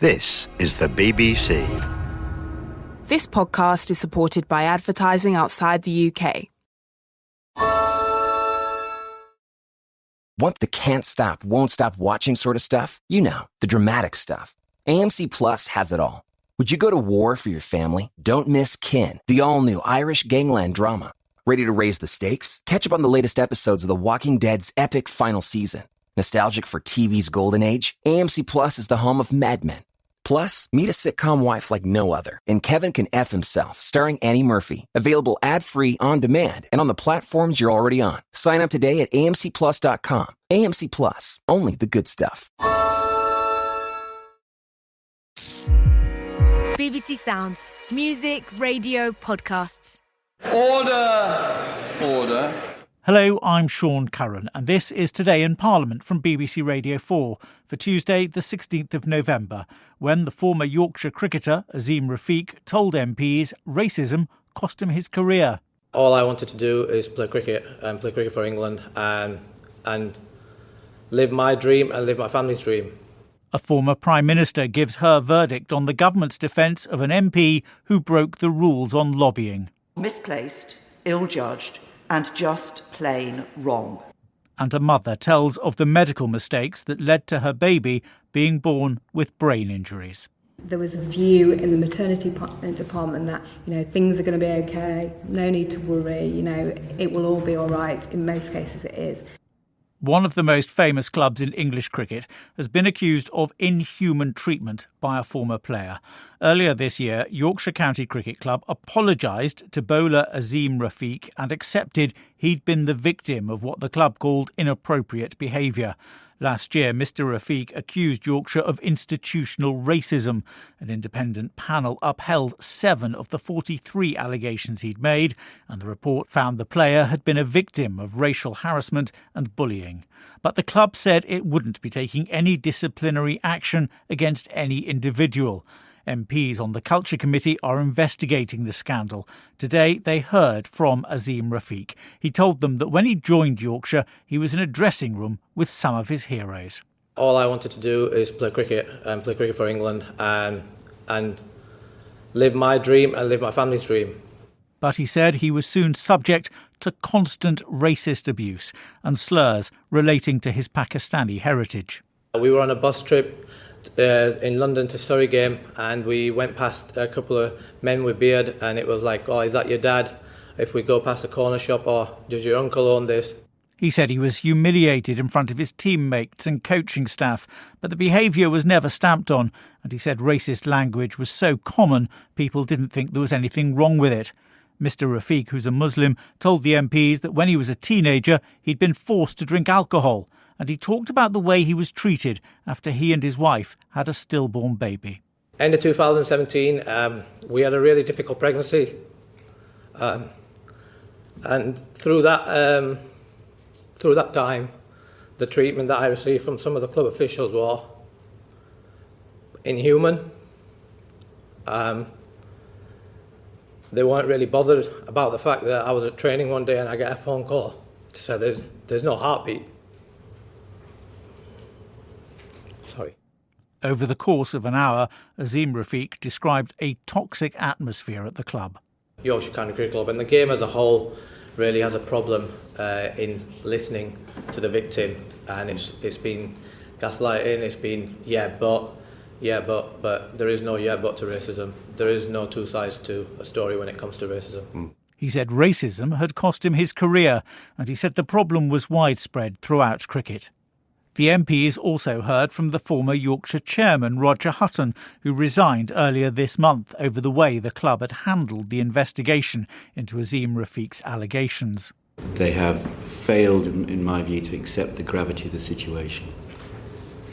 This is the BBC. This podcast is supported by advertising outside the UK. Want the can't stop, won't stop watching sort of stuff? You know, the dramatic stuff. AMC Plus has it all. Would you go to war for your family? Don't miss Kin, the all-new Irish gangland drama. Ready to raise the stakes? Catch up on the latest episodes of The Walking Dead's epic final season. Nostalgic for TV's golden age? AMC Plus is the home of Mad Men. Plus, meet a sitcom wife like no other in Kevin Can F Himself, starring Annie Murphy. Available ad-free, on demand, and on the platforms you're already on. Sign up today at amcplus.com. AMC Plus, only the good stuff. BBC Sounds. Music, radio, podcasts. Order. Hello, I'm Sean Curran, and this is Today in Parliament from BBC Radio 4 for Tuesday, the 16th of November, when the former Yorkshire cricketer, Azeem Rafiq, told MPs racism cost him his career. All I wanted to do is play cricket for England and live my dream and live my family's dream. A former Prime Minister gives her verdict on the government's defence of an MP who broke the rules on lobbying. Misplaced, ill-judged, and just plain wrong. And a mother tells of the medical mistakes that led to her baby being born with brain injuries. There was a view in the maternity department that, things are going to be okay, no need to worry, it will all be all right. In most cases it is. One of the most famous clubs in English cricket has been accused of inhuman treatment by a former player. Earlier this year, Yorkshire County Cricket Club apologised to bowler Azeem Rafiq and accepted he'd been the victim of what the club called inappropriate behaviour. Last year, Mr Rafiq accused Yorkshire of institutional racism. An independent panel upheld 7 of the 43 allegations he'd made, and the report found the player had been a victim of racial harassment and bullying. But the club said it wouldn't be taking any disciplinary action against any individual. MPs on the Culture Committee are investigating the scandal. Today they heard from Azeem Rafiq. He told them that when he joined Yorkshire, he was in a dressing room with some of his heroes. All I wanted to do is play cricket for England and live my dream and live my family's dream. But he said he was soon subject to constant racist abuse and slurs relating to his Pakistani heritage. We were on a bus trip in London to Surrey game, and we went past a couple of men with beard, and it was like, oh, is that your dad? If we go past a corner shop, or does your uncle own this? He said he was humiliated in front of his teammates and coaching staff, but the behaviour was never stamped on, and he said racist language was so common people didn't think there was anything wrong with it. Mr Rafiq, who's a Muslim, told the MPs that when he was a teenager he'd been forced to drink alcohol, and he talked about the way he was treated after he and his wife had a stillborn baby. End of 2017, we had a really difficult pregnancy. And through that time, the treatment that I received from some of the club officials was inhuman. They weren't really bothered about the fact that I was at training one day and I get a phone call to say there's no heartbeat. Sorry. Over the course of an hour, Azeem Rafiq described a toxic atmosphere at the club. Yorkshire County Cricket Club and the game as a whole really has a problem in listening to the victim, and it's been gaslighting, it's been but there is no but to racism. There is no two sides to a story when it comes to racism. He said racism had cost him his career, and he said the problem was widespread throughout cricket. The MPs also heard from the former Yorkshire chairman, Roger Hutton, who resigned earlier this month over the way the club had handled the investigation into Azeem Rafiq's allegations. They have failed, in my view, to accept the gravity of the situation.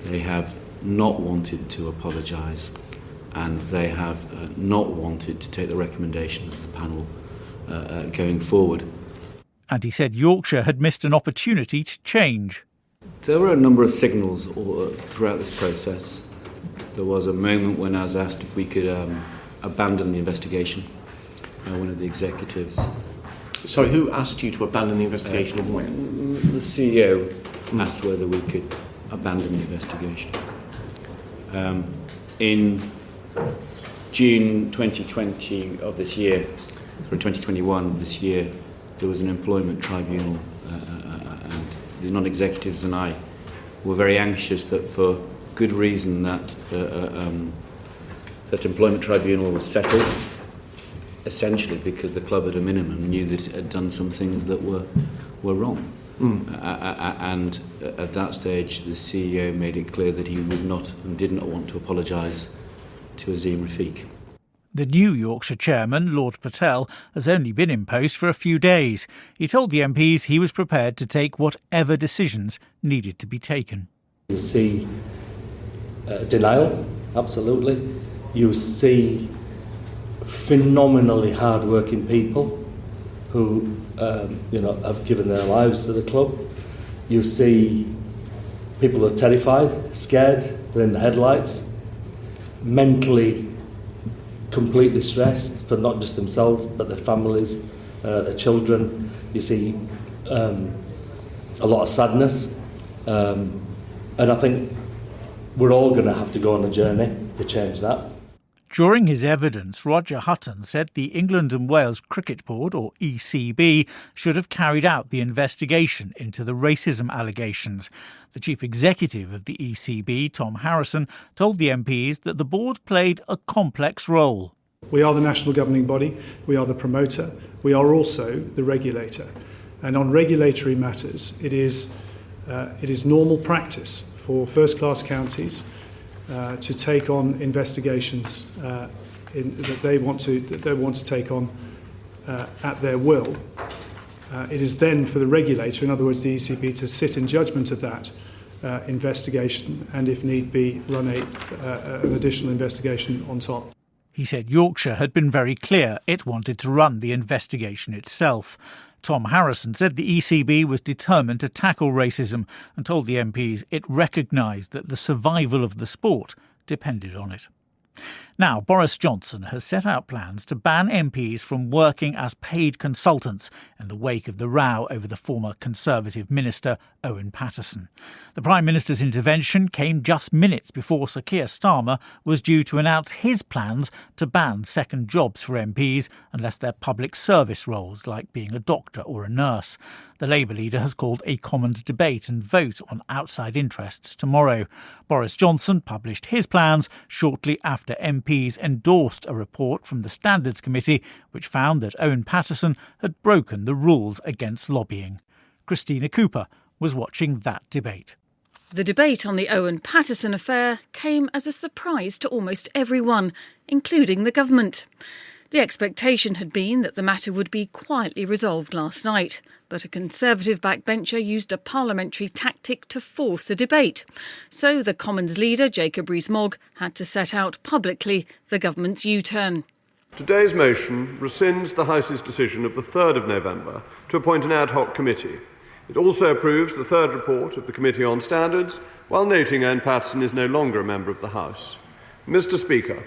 They have not wanted to apologise, and they have not wanted to take the recommendations of the panel going forward. And he said Yorkshire had missed an opportunity to change. There were a number of signals throughout this process. There was a moment when I was asked if we could abandon the investigation. One of the executives. Sorry, who asked you to abandon the investigation and when? The CEO asked whether we could abandon the investigation. in June 2020 of this year, or 2021 this year, there was an employment tribunal, and the non-executives and I were very anxious that, for good reason, that employment tribunal was settled, essentially because the club at a minimum knew that it had done some things that were wrong. And at that stage, the CEO made it clear that he would not and did not want to apologise to Azim Rafiq. The new Yorkshire chairman, Lord Patel, has only been in post for a few days. He told the MPs he was prepared to take whatever decisions needed to be taken. You see denial, absolutely. You see phenomenally hard-working people who have given their lives to the club. You see people who are terrified, scared, they're in the headlights, mentally completely stressed for not just themselves but their families, their children. You see a lot of sadness, and I think we're all going to have to go on a journey to change that. During his evidence, Roger Hutton said the England and Wales Cricket Board, or ECB, should have carried out the investigation into the racism allegations. The chief executive of the ECB, Tom Harrison, told the MPs that the board played a complex role. We are the national governing body, we are the promoter, we are also the regulator. And on regulatory matters, it is normal practice for first-class counties to take on investigations that they want to take on at their will. It is then for the regulator, in other words the ECB, to sit in judgment of that investigation and, if need be, run an additional investigation on top. He said Yorkshire had been very clear it wanted to run the investigation itself. Tom Harrison said the ECB was determined to tackle racism and told the MPs it recognised that the survival of the sport depended on it. Now, Boris Johnson has set out plans to ban MPs from working as paid consultants in the wake of the row over the former Conservative minister, Owen Paterson. The Prime Minister's intervention came just minutes before Sir Keir Starmer was due to announce his plans to ban second jobs for MPs unless they're public service roles, like being a doctor or a nurse. The Labour leader has called a Commons debate and vote on outside interests tomorrow. Boris Johnson published his plans shortly after MPs endorsed a report from the Standards Committee which found that Owen Paterson had broken the rules against lobbying. Christina Cooper was watching that debate. The debate on the Owen Paterson affair came as a surprise to almost everyone, including the government. The expectation had been that the matter would be quietly resolved last night, but a Conservative backbencher used a parliamentary tactic to force a debate. So the Commons leader, Jacob Rees-Mogg, had to set out publicly the government's U-turn. Today's motion rescinds the House's decision of the 3rd of November to appoint an ad hoc committee. It also approves the third report of the Committee on Standards, while noting Owen Paterson is no longer a member of the House. Mr. Speaker,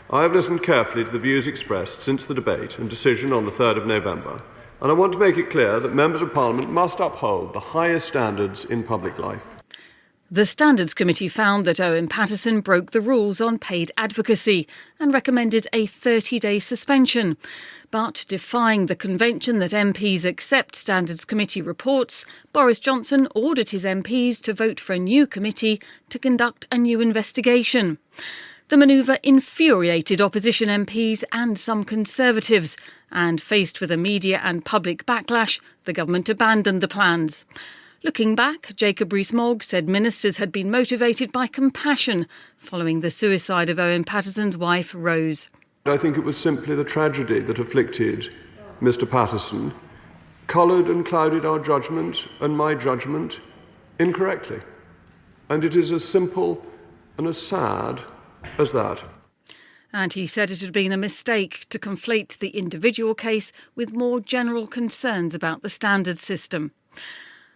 I have listened carefully to the views expressed since the debate and decision on the 3rd of November, and I want to make it clear that members of Parliament must uphold the highest standards in public life. The Standards Committee found that Owen Paterson broke the rules on paid advocacy and recommended a 30-day suspension. But defying the convention that MPs accept Standards Committee reports, Boris Johnson ordered his MPs to vote for a new committee to conduct a new investigation. The manoeuvre infuriated opposition MPs and some Conservatives, and faced with a media and public backlash, the government abandoned the plans. Looking back, Jacob Rees-Mogg said ministers had been motivated by compassion following the suicide of Owen Paterson's wife, Rose. I think it was simply the tragedy that afflicted Mr. Paterson coloured and clouded our judgment and my judgment incorrectly. And it is as simple and as sad as that. And he said it had been a mistake to conflate the individual case with more general concerns about the standards system.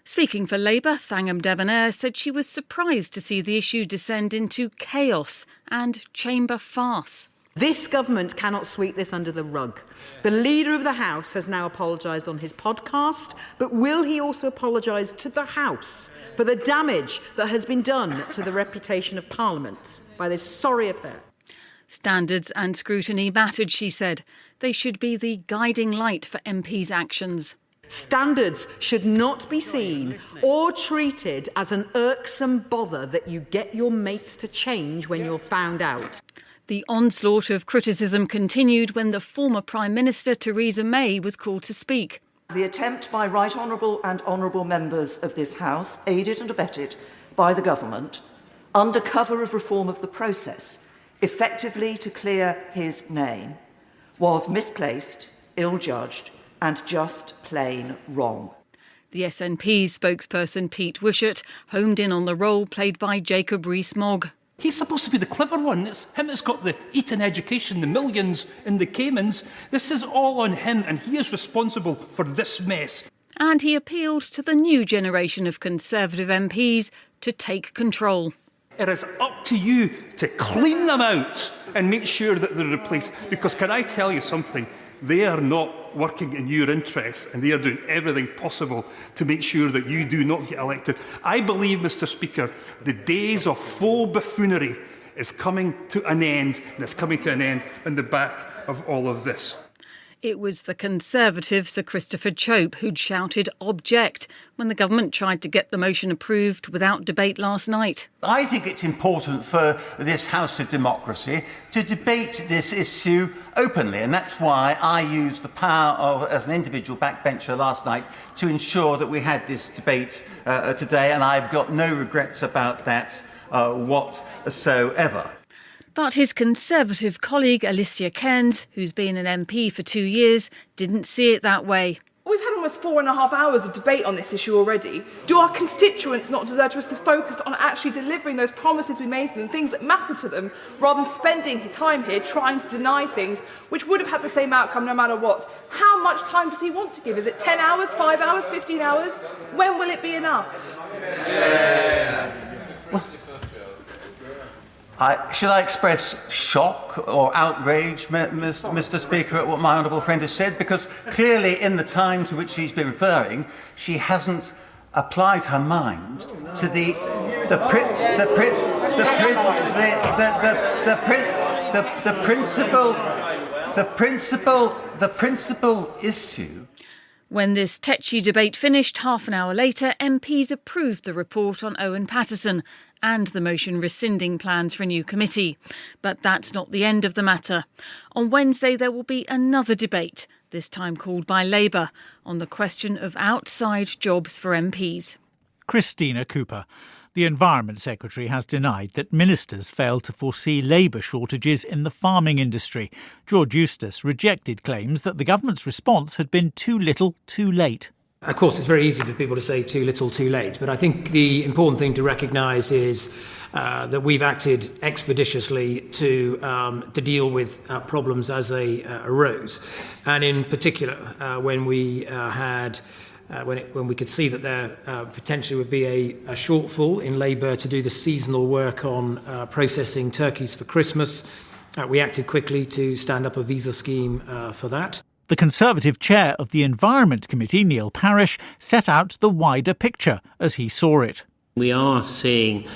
Speaking for Labour, Thangam Debonair said she was surprised to see the issue descend into chaos and chamber farce. This government cannot sweep this under the rug. The Leader of the House has now apologised on his podcast, but will he also apologise to the House for the damage that has been done to the reputation of Parliament by this sorry affair? Standards and scrutiny mattered, she said. They should be the guiding light for MPs' actions. Standards should not be seen or treated as an irksome bother that you get your mates to change when you're found out. The onslaught of criticism continued when the former Prime Minister, Theresa May, was called to speak. The attempt by Right Honourable and Honourable members of this House, aided and abetted by the government, under cover of reform of the process, effectively to clear his name, was misplaced, ill-judged and just plain wrong. The SNP's spokesperson Pete Wishart homed in on the role played by Jacob Rees-Mogg. He's supposed to be the clever one. It's him that's got the Eton education, the millions in the Caymans. This is all on him, and he is responsible for this mess. And he appealed to the new generation of Conservative MPs to take control. It is up to you to clean them out and make sure that they're replaced. Because can I tell you something? They are not working in your interests, and they are doing everything possible to make sure that you do not get elected. I believe, Mr. Speaker, the days of faux buffoonery is coming to an end, and it's coming to an end in the back of all of this. It was the Conservative Sir Christopher Chope who'd shouted object when the government tried to get the motion approved without debate last night. I think it's important for this House of Democracy to debate this issue openly, and that's why I used the power of, as an individual backbencher last night, to ensure that we had this debate today, and I've got no regrets about that whatsoever. But his Conservative colleague Alicia Cairns, who's been an MP for 2 years, didn't see it that way. We've had almost 4.5 hours of debate on this issue already. Do our constituents not deserve us to focus on actually delivering those promises we made to them, things that matter to them, rather than spending time here trying to deny things which would have had the same outcome no matter what? How much time does he want to give? Is it 10 hours, 5 hours, 15 hours? When will it be enough? Should I express shock or outrage, Mr. Speaker, at what my honourable friend has said? Because clearly, in the time to which she's been referring, she hasn't applied her mind to the principal issue. When this tetchy debate finished, half an hour later, MPs approved the report on Owen Paterson and the motion rescinding plans for a new committee. But that's not the end of the matter. On Wednesday, there will be another debate, this time called by Labour, on the question of outside jobs for MPs. Christina Cooper. The Environment Secretary has denied that ministers failed to foresee labour shortages in the farming industry. George Eustace rejected claims that the government's response had been too little, too late. Of course, it's very easy for people to say too little, too late. But I think the important thing to recognise is that we've acted expeditiously to deal with problems as they arose. And in particular, when we when we could see that there potentially would be a shortfall in labour to do the seasonal work on processing turkeys for Christmas, we acted quickly to stand up a visa scheme for that. The Conservative chair of the Environment Committee, Neil Parish, set out the wider picture as he saw it. We are seeing,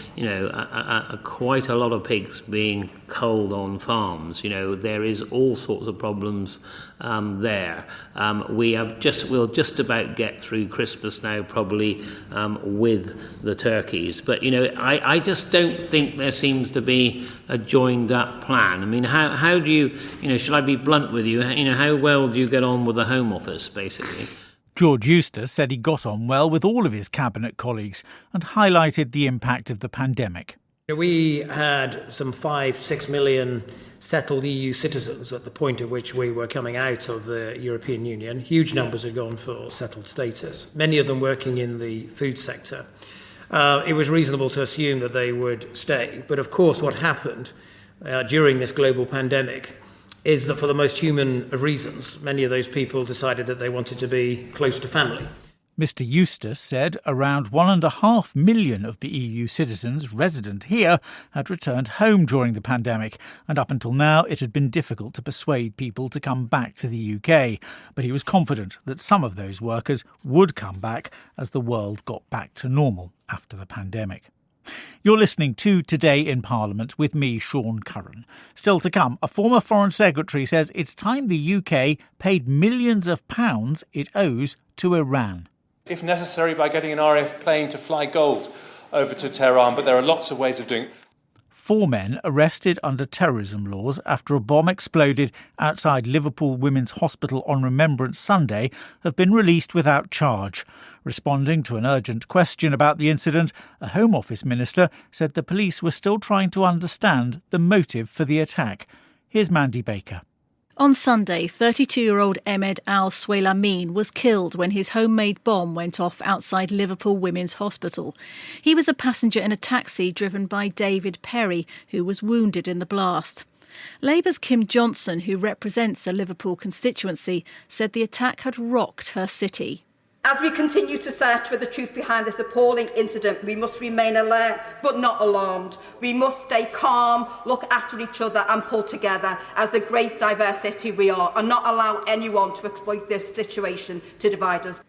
quite a lot of pigs being culled on farms. There is all sorts of problems there. We'll just about get through Christmas now, probably with the turkeys. But I just don't think there seems to be a joined-up plan. I mean, how do you, should I be blunt with you? How well do you get on with the Home Office, basically? George Eustace said he got on well with all of his cabinet colleagues and highlighted the impact of the pandemic. We had some 5-6 million settled EU citizens at the point at which we were coming out of the European Union. Huge numbers had gone for settled status, many of them working in the food sector. It was reasonable to assume that they would stay. But of course, what happened during this global pandemic is that for the most human of reasons, many of those people decided that they wanted to be close to family. Mr Eustace said around 1.5 million of the EU citizens resident here had returned home during the pandemic, and up until now it had been difficult to persuade people to come back to the UK. But he was confident that some of those workers would come back as the world got back to normal after the pandemic. You're listening to Today in Parliament with me, Sean Curran. Still to come, a former Foreign Secretary says it's time the UK paid millions of pounds it owes to Iran. If necessary, by getting an RAF plane to fly gold over to Tehran, but there are lots of ways of doing it. 4 men arrested under terrorism laws after a bomb exploded outside Liverpool Women's Hospital on Remembrance Sunday have been released without charge. Responding to an urgent question about the incident, a Home Office minister said the police were still trying to understand the motive for the attack. Here's Mandy Baker. On Sunday, 32-year-old Ahmed Al-Swaylamin was killed when his homemade bomb went off outside Liverpool Women's Hospital. He was a passenger in a taxi driven by David Perry, who was wounded in the blast. Labour's Kim Johnson, who represents a Liverpool constituency, said the attack had rocked her city. As we continue to search for the truth behind this appalling incident, we must remain alert but not alarmed. We must stay calm, look after each other and pull together as the great diverse city we are, and not allow anyone to exploit this situation to divide us.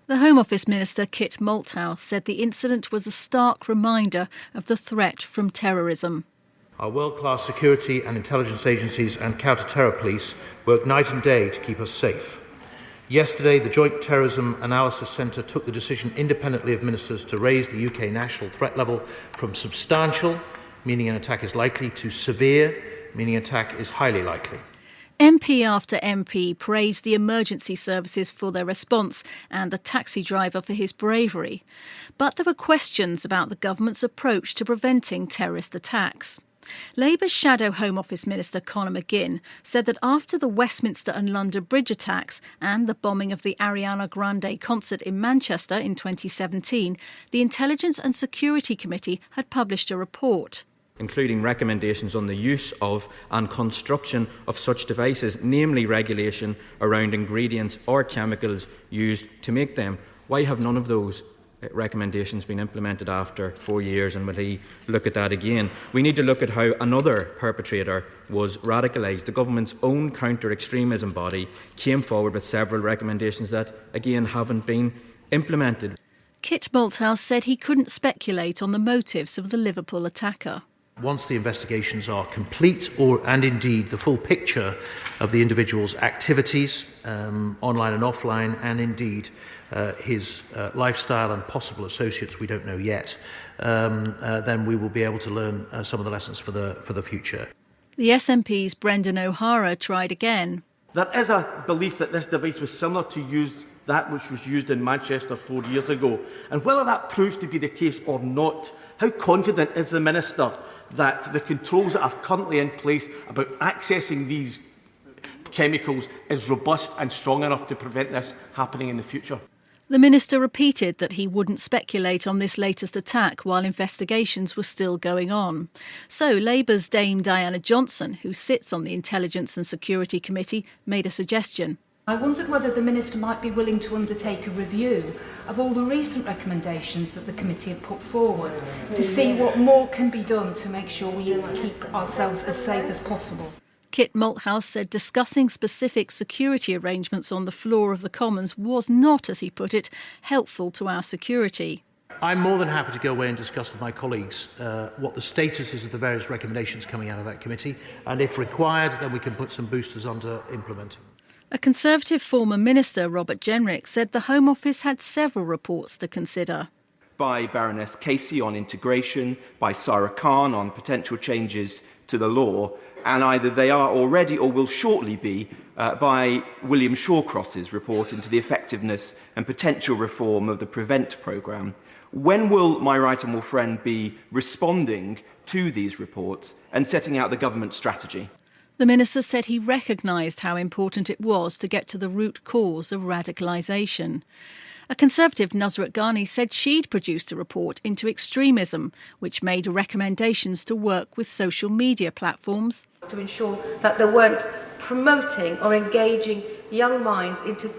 The Home Office Minister, Kit Malthouse, said the incident was a stark reminder of the threat from terrorism. Our world-class security and intelligence agencies and counter-terror police work night and day to keep us safe. Yesterday, the Joint Terrorism Analysis Centre took the decision independently of ministers to raise the UK national threat level from substantial, meaning an attack is likely, to severe, meaning an attack is highly likely. MP after MP praised the emergency services for their response and the taxi driver for his bravery. But there were questions about the government's approach to preventing terrorist attacks. Labour's Shadow Home Office Minister Conor McGinn said that after the Westminster and London Bridge attacks and the bombing of the Ariana Grande concert in Manchester in 2017, the Intelligence and Security Committee had published a report, including recommendations on the use of and construction of such devices, namely regulation around ingredients or chemicals used to make them. Why have none of those recommendations been implemented after 4 years, and will he look at that again? We need to look at how another perpetrator was radicalised. The government's own counter-extremism body came forward with several recommendations that, again, haven't been implemented. Kit Malthouse said he couldn't speculate on the motives of the Liverpool attacker. Once the investigations are complete, and indeed the full picture of the individual's activities, online and offline, and indeed his lifestyle and possible associates, we don't know yet, then we will be able to learn some of the lessons for the future. The SNP's Brendan O'Hara tried again. There is a belief that this device was similar to that which was used in Manchester 4 years ago. And whether that proves to be the case or not, how confident is the Minister that the controls that are currently in place about accessing these chemicals is robust and strong enough to prevent this happening in the future? The Minister repeated that he wouldn't speculate on this latest attack while investigations were still going on. So Labour's Dame Diana Johnson, who sits on the Intelligence and Security Committee, made a suggestion. I wondered whether the Minister might be willing to undertake a review of all the recent recommendations that the committee have put forward to see what more can be done to make sure we keep ourselves as safe as possible. Kit Malthouse said discussing specific security arrangements on the floor of the Commons was not, as he put it, helpful to our security. I'm more than happy to go away and discuss with my colleagues what the status is of the various recommendations coming out of that committee, and if required, then we can put some boosters onto implementing. A Conservative former minister, Robert Jenrick, said the Home Office had several reports to consider. By Baroness Casey on integration, by Sarah Khan on potential changes to the law, and either they are already or will shortly be by William Shawcross's report into the effectiveness and potential reform of the PREVENT programme. When will my right honourable friend be responding to these reports and setting out the government strategy? The minister said he recognised how important it was to get to the root cause of radicalisation. A Conservative, Nusrat Ghani, said she'd produced a report into extremism, which made recommendations to work with social media platforms to ensure that they weren't promoting or engaging young minds into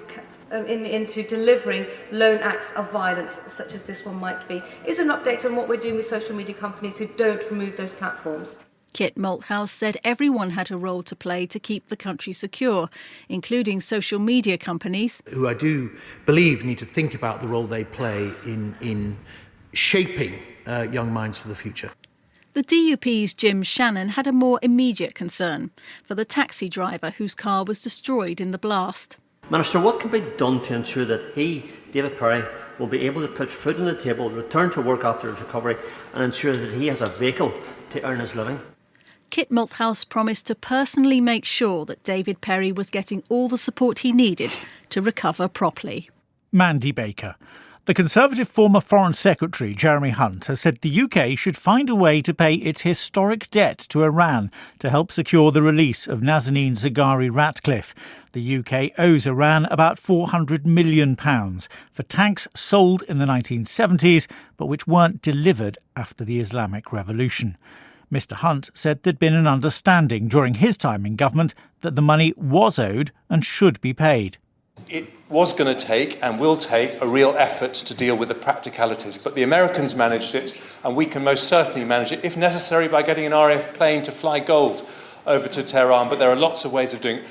into delivering lone acts of violence, such as this one might be. Is an update on what we're doing with social media companies who don't remove those platforms. Kit Malthouse said everyone had a role to play to keep the country secure, including social media companies, who I do believe need to think about the role they play in shaping young minds for the future. The DUP's Jim Shannon had a more immediate concern for the taxi driver whose car was destroyed in the blast. Minister, what can be done to ensure that he, David Perry, will be able to put food on the table, return to work after his recovery and ensure that he has a vehicle to earn his living? Kit Malthouse promised to personally make sure that David Perry was getting all the support he needed to recover properly. Mandy Baker. The Conservative former Foreign Secretary Jeremy Hunt has said the UK should find a way to pay its historic debt to Iran to help secure the release of Nazanin Zaghari-Ratcliffe. The UK owes Iran about £400 million for tanks sold in the 1970s but which weren't delivered after the Islamic Revolution. Mr Hunt said there'd been an understanding during his time in government that the money was owed and should be paid. It was going to take and will take a real effort to deal with the practicalities, but the Americans managed it and we can most certainly manage it, if necessary, by getting an RAF plane to fly gold over to Tehran, but there are lots of ways of doing it.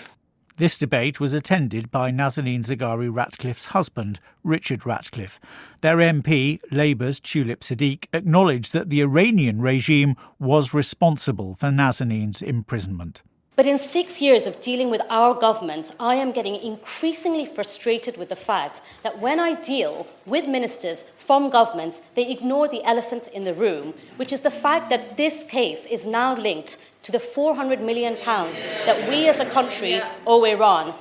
This debate was attended by Nazanin Zaghari-Ratcliffe's husband, Richard Ratcliffe. Their MP, Labour's Tulip Siddiq, acknowledged that the Iranian regime was responsible for Nazanin's imprisonment. But in 6 years of dealing with our government, I am getting increasingly frustrated with the fact that when I deal with ministers from government, they ignore the elephant in the room, which is the fact that this case is now linked to the £400 million that we as a country owe Iran.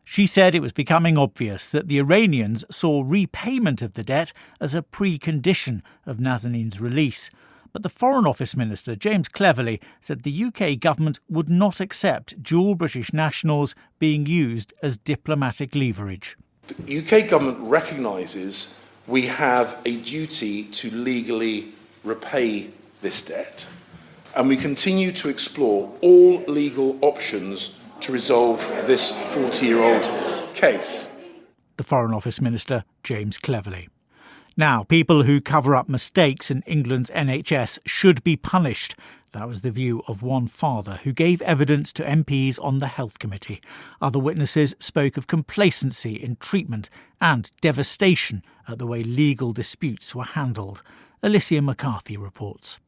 She said it was becoming obvious that the Iranians saw repayment of the debt as a precondition of Nazanin's release. But the Foreign Office Minister, James Cleverly, said the UK government would not accept dual British nationals being used as diplomatic leverage. The UK government recognises we have a duty to legally repay this debt, and we continue to explore all legal options to resolve this 40-year-old case. The Foreign Office Minister, James Cleverly. Now, people who cover up mistakes in England's NHS should be punished. That was the view of one father who gave evidence to MPs on the Health Committee. Other witnesses spoke of complacency in treatment and devastation at the way legal disputes were handled. Alicia McCarthy reports.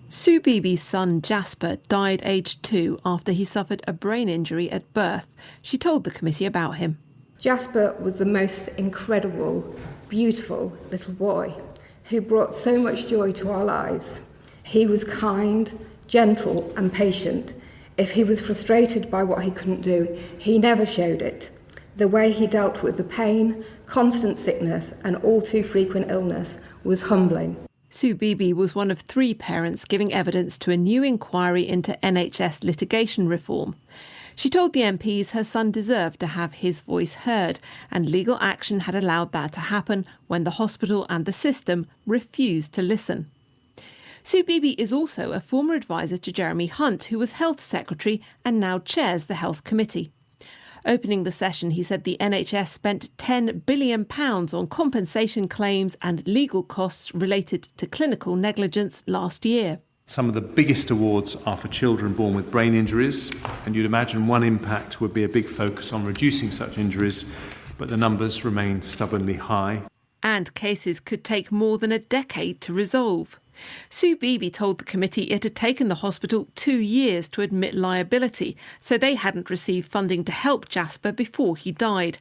Sue Beebe's son Jasper died aged 2 after he suffered a brain injury at birth. She told the committee about him. Jasper was the most incredible, beautiful little boy who brought so much joy to our lives. He was kind, gentle and patient. If he was frustrated by what he couldn't do, he never showed it. The way he dealt with the pain, constant sickness and all too frequent illness was humbling. Sue Beebe was one of 3 parents giving evidence to a new inquiry into NHS litigation reform. She told the MPs her son deserved to have his voice heard, and legal action had allowed that to happen when the hospital and the system refused to listen. Sue Beebe is also a former advisor to Jeremy Hunt, who was Health Secretary and now chairs the Health Committee. Opening the session, he said the NHS spent £10 billion on compensation claims and legal costs related to clinical negligence last year. Some of the biggest awards are for children born with brain injuries, and you'd imagine one impact would be a big focus on reducing such injuries, but the numbers remain stubbornly high. And cases could take more than a decade to resolve. Sue Beebe told the committee it had taken the hospital 2 years to admit liability, so they hadn't received funding to help Jasper before he died.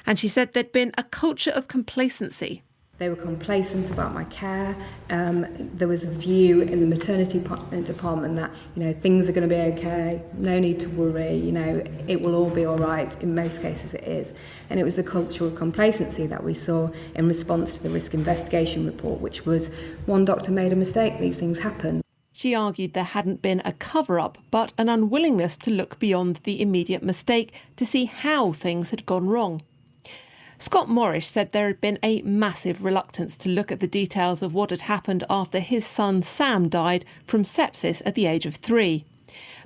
And she said there'd been a culture of complacency. They were complacent about my care. There was a view in the maternity department that, things are going to be okay, no need to worry, it will all be all right. In most cases it is. And it was the culture of complacency that we saw in response to the risk investigation report, which was one doctor made a mistake, these things happen. She argued there hadn't been a cover-up, but an unwillingness to look beyond the immediate mistake to see how things had gone wrong. Scott Morris said there had been a massive reluctance to look at the details of what had happened after his son Sam died from sepsis at the age of 3.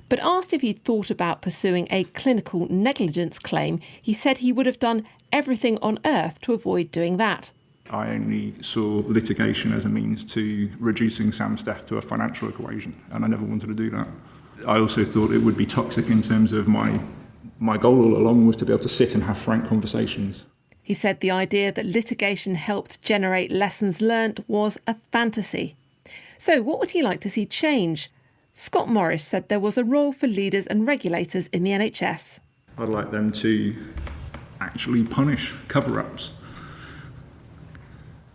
But asked if he'd thought about pursuing a clinical negligence claim, he said he would have done everything on earth to avoid doing that. I only saw litigation as a means to reducing Sam's death to a financial equation, and I never wanted to do that. I also thought it would be toxic in terms of my goal all along was to be able to sit and have frank conversations. He said the idea that litigation helped generate lessons learnt was a fantasy. So what would he like to see change? Scott Morris said there was a role for leaders and regulators in the NHS. I'd like them to actually punish cover-ups,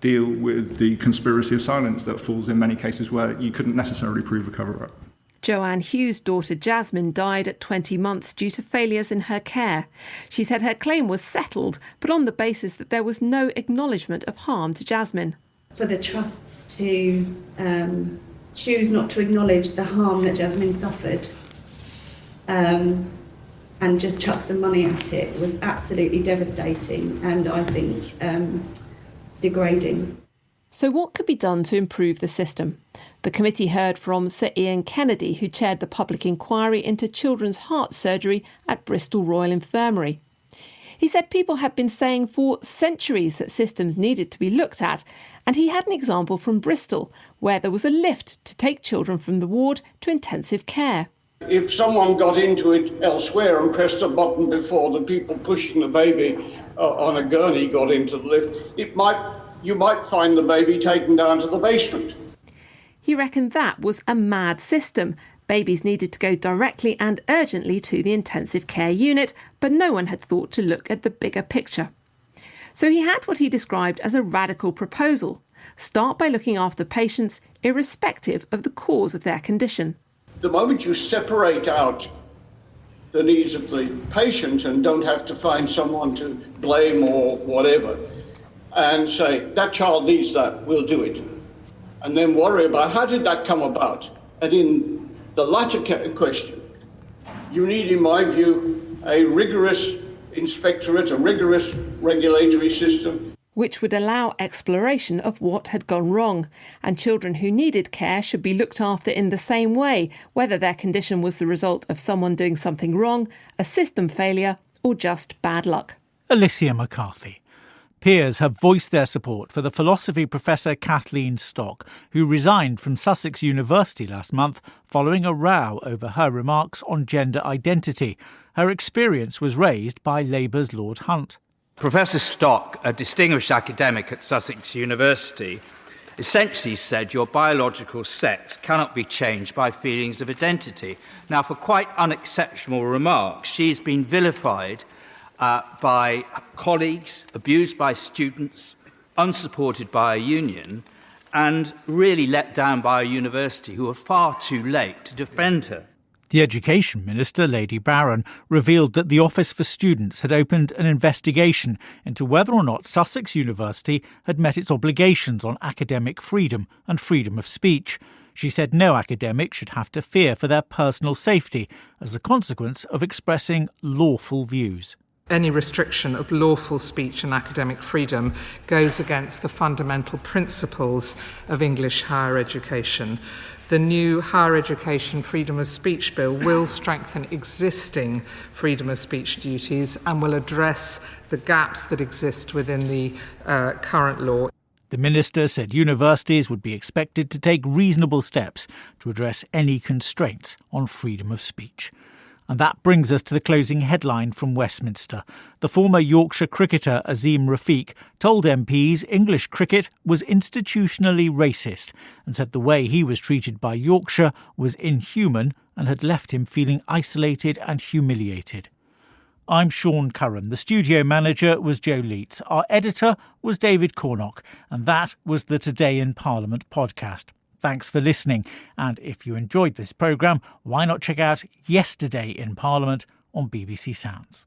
deal with the conspiracy of silence that falls in many cases where you couldn't necessarily prove a cover-up. Joanne Hughes' daughter Jasmine died at 20 months due to failures in her care. She said her claim was settled, but on the basis that there was no acknowledgement of harm to Jasmine. For the trusts to choose not to acknowledge the harm that Jasmine suffered and just chuck some money at it was absolutely devastating and I think degrading. So what could be done to improve the system? The committee heard from Sir Ian Kennedy, who chaired the public inquiry into children's heart surgery at Bristol Royal Infirmary. He said people had been saying for centuries that systems needed to be looked at, and he had an example from Bristol, where there was a lift to take children from the ward to intensive care. If someone got into it elsewhere and pressed a button before the people pushing the baby on a gurney got into the lift, you might find the baby taken down to the basement. He reckoned that was a mad system. Babies needed to go directly and urgently to the intensive care unit, but no one had thought to look at the bigger picture. So he had what he described as a radical proposal. Start by looking after patients irrespective of the cause of their condition. The moment you separate out the needs of the patient and don't have to find someone to blame or whatever, and say, that child needs that, we'll do it. And then worry about how did that come about? And in the latter question, you need, in my view, a rigorous inspectorate, a rigorous regulatory system. Which would allow exploration of what had gone wrong. And children who needed care should be looked after in the same way, whether their condition was the result of someone doing something wrong, a system failure, or just bad luck. Alicia McCarthy. Peers have voiced their support for the philosophy professor Kathleen Stock, who resigned from Sussex University last month following a row over her remarks on gender identity. Her experience was raised by Labour's Lord Hunt. Professor Stock, a distinguished academic at Sussex University, essentially said your biological sex cannot be changed by feelings of identity. Now, for quite unexceptional remarks, she's been vilified by colleagues, abused by students, unsupported by a union, and really let down by a university who were far too late to defend her. The Education Minister, Lady Barron, revealed that the Office for Students had opened an investigation into whether or not Sussex University had met its obligations on academic freedom and freedom of speech. She said no academic should have to fear for their personal safety as a consequence of expressing lawful views. Any restriction of lawful speech and academic freedom goes against the fundamental principles of English higher education. The new Higher Education Freedom of Speech Bill will strengthen existing freedom of speech duties and will address the gaps that exist within the current law. The minister said universities would be expected to take reasonable steps to address any constraints on freedom of speech. And that brings us to the closing headline from Westminster. The former Yorkshire cricketer Azim Rafiq told MPs English cricket was institutionally racist and said the way he was treated by Yorkshire was inhuman and had left him feeling isolated and humiliated. I'm Sean Curran. The studio manager was Joe Leitz. Our editor was David Cornock. And that was the Today in Parliament podcast. Thanks for listening. And if you enjoyed this programme, why not check out Yesterday in Parliament on BBC Sounds.